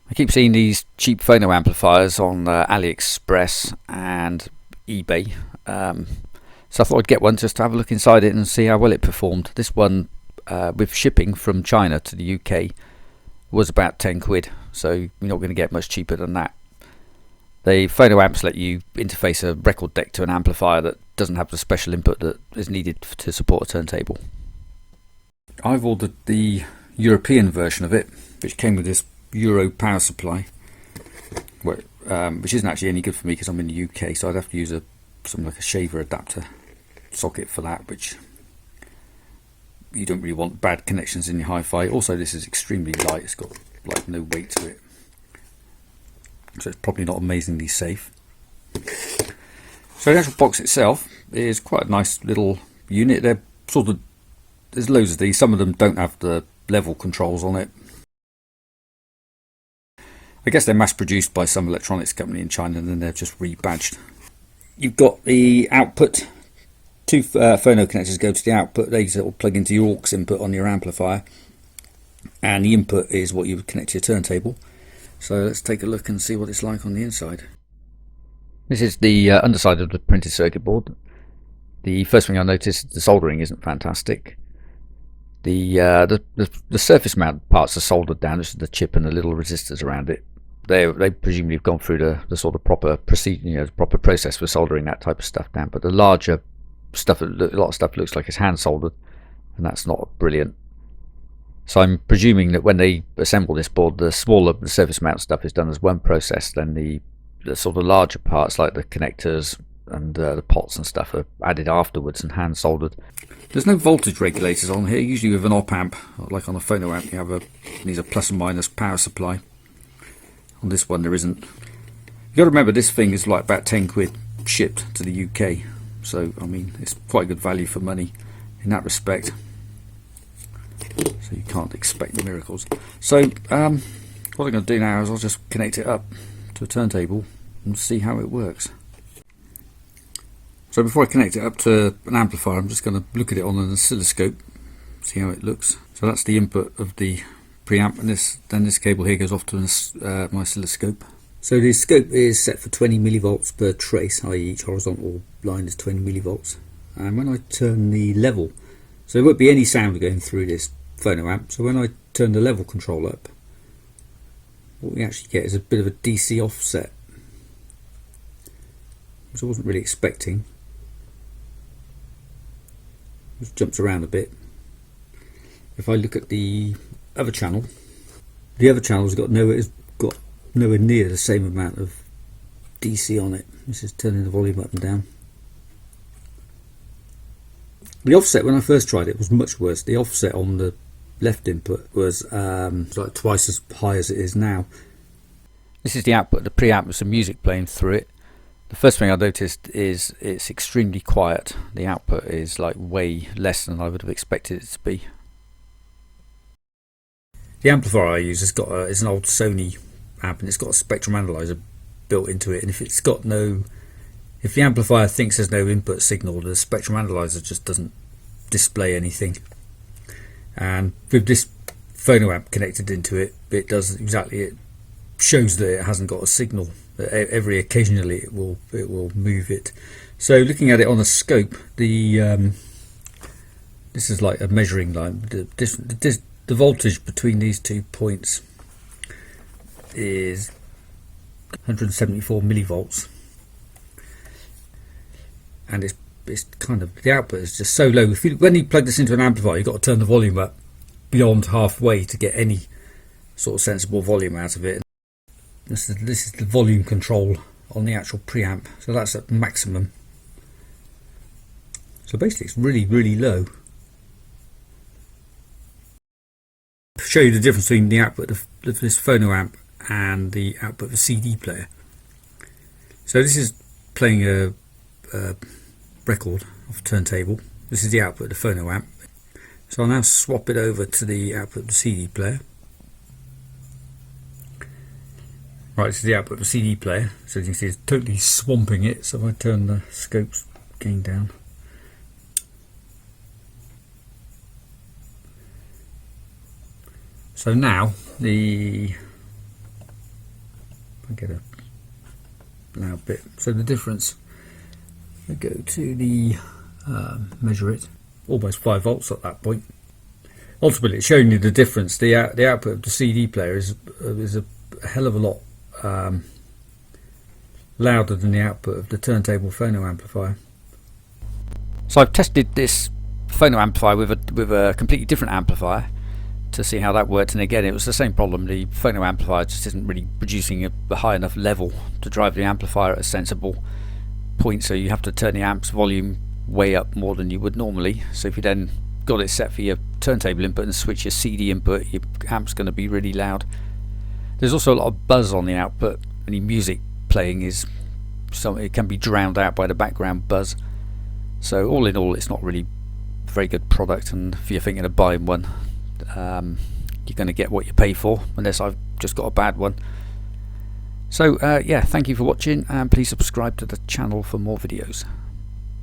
I keep seeing these cheap phono amplifiers on Aliexpress and eBay, so I thought I'd get one just to have a look inside it and see how well it performed. This one, with shipping from China to the UK, was about 10 quid, so you're not going to get much cheaper than that. The phono amps let you interface a record deck to an amplifier that doesn't have the special input that is needed to support a turntable. I've ordered the European version of it, which came with this Euro power supply, which isn't actually any good for me because I'm in the UK, so I'd have to use something like a shaver adapter socket for that, which you don't really want bad connections in your hi-fi. Also, this is extremely light, it's got like no weight to it, so it's probably not amazingly safe. So the actual box itself is quite a nice little unit. There's loads of these. Some of them don't have the level controls on it. I guess they're mass produced by some electronics company in China and then they're just rebadged. You've got the output. Two phono connectors go to the output. They sort of plug into your aux input on your amplifier, and the input is what you would connect to your turntable. So let's take a look and see what it's like on the inside. This is the underside of the printed circuit board. The first thing I noticed, the soldering isn't fantastic. The surface mount parts are soldered down. This is the chip and the little resistors around it. They presumably have gone through the sort of proper procedure, the proper process for soldering that type of stuff down. But the larger stuff, a lot of stuff looks like it's hand soldered, and that's not brilliant. So I'm presuming that when they assemble this board, the smaller the surface mount stuff is done as one process, then the sort of larger parts like the connectors and the pots and stuff are added afterwards and hand soldered. There's no voltage regulators on here. Usually with an op amp, like on a phono amp, you have needs a plus and minus power supply. On this one there isn't. You've got to remember this thing is like about 10 quid shipped to the UK, so I mean it's quite good value for money in that respect, so you can't expect miracles. So what I'm going to do now is I'll just connect it up to a turntable and see how it works. So before I connect it up to an amplifier, I'm just going to look at it on an oscilloscope, see how it looks. So that's the input of the preamp, and then this cable here goes off to my oscilloscope. So the scope is set for 20 millivolts per trace, i.e. each horizontal line is 20 millivolts. And when I turn the level, so there won't be any sound going through this phono amp, so when I turn the level control up, what we actually get is a bit of a DC offset, which I wasn't really expecting. Just jumps around a bit. If I look at the other channel, has got nowhere near the same amount of DC on it. This is turning the volume up and down. The offset, when I first tried it, was much worse. The offset on the left input was like twice as high as it is now. This is the output, the preamp with some music playing through it. The first thing I noticed is it's extremely quiet. The output is like way less than I would have expected it to be. The amplifier I use has got it's an old Sony amp, and it's got a spectrum analyzer built into it. And if the amplifier thinks there's no input signal, the spectrum analyzer just doesn't display anything. And with this phono amp connected into it, it does exactly it. Shows that it hasn't got a signal. Occasionally it will move it. So looking at it on a scope, this is like a measuring line. The voltage between these 2 points is 174 millivolts, and it's kind of, the output is just so low. When you plug this into an amplifier, you've got to turn the volume up beyond halfway to get any sort of sensible volume out of it. This is the volume control on the actual preamp, so that's at maximum. So basically it's really, really low. I'll show you the difference between the output of this phono amp and the output of a CD player. So this is playing a record off a turntable. This is the output of the phono amp. So I'll now swap it over to the output of the CD player. Right, this is the output of a CD player. So as you can see, it's totally swamping it. So if I turn the scope's gain down, so now the I get a loud bit. So the difference, I go to the measure it, almost 5 volts at that point. Ultimately, it's showing you the difference. The output of the CD player is a hell of a lot louder than the output of the turntable phono amplifier. So I've tested this phono amplifier with a completely different amplifier to see how that worked, and again it was the same problem. The phono amplifier just isn't really producing a high enough level to drive the amplifier at a sensible point, so you have to turn the amp's volume way up more than you would normally. So if you then got it set for your turntable input and switch your CD input, your amp's going to be really loud. There's also a lot of buzz on the output. Any music playing it can be drowned out by the background buzz. So all in all, it's not really a very good product, and if you're thinking of buying one, you're going to get what you pay for, unless I've just got a bad one. So yeah, thank you for watching, and please subscribe to the channel for more videos.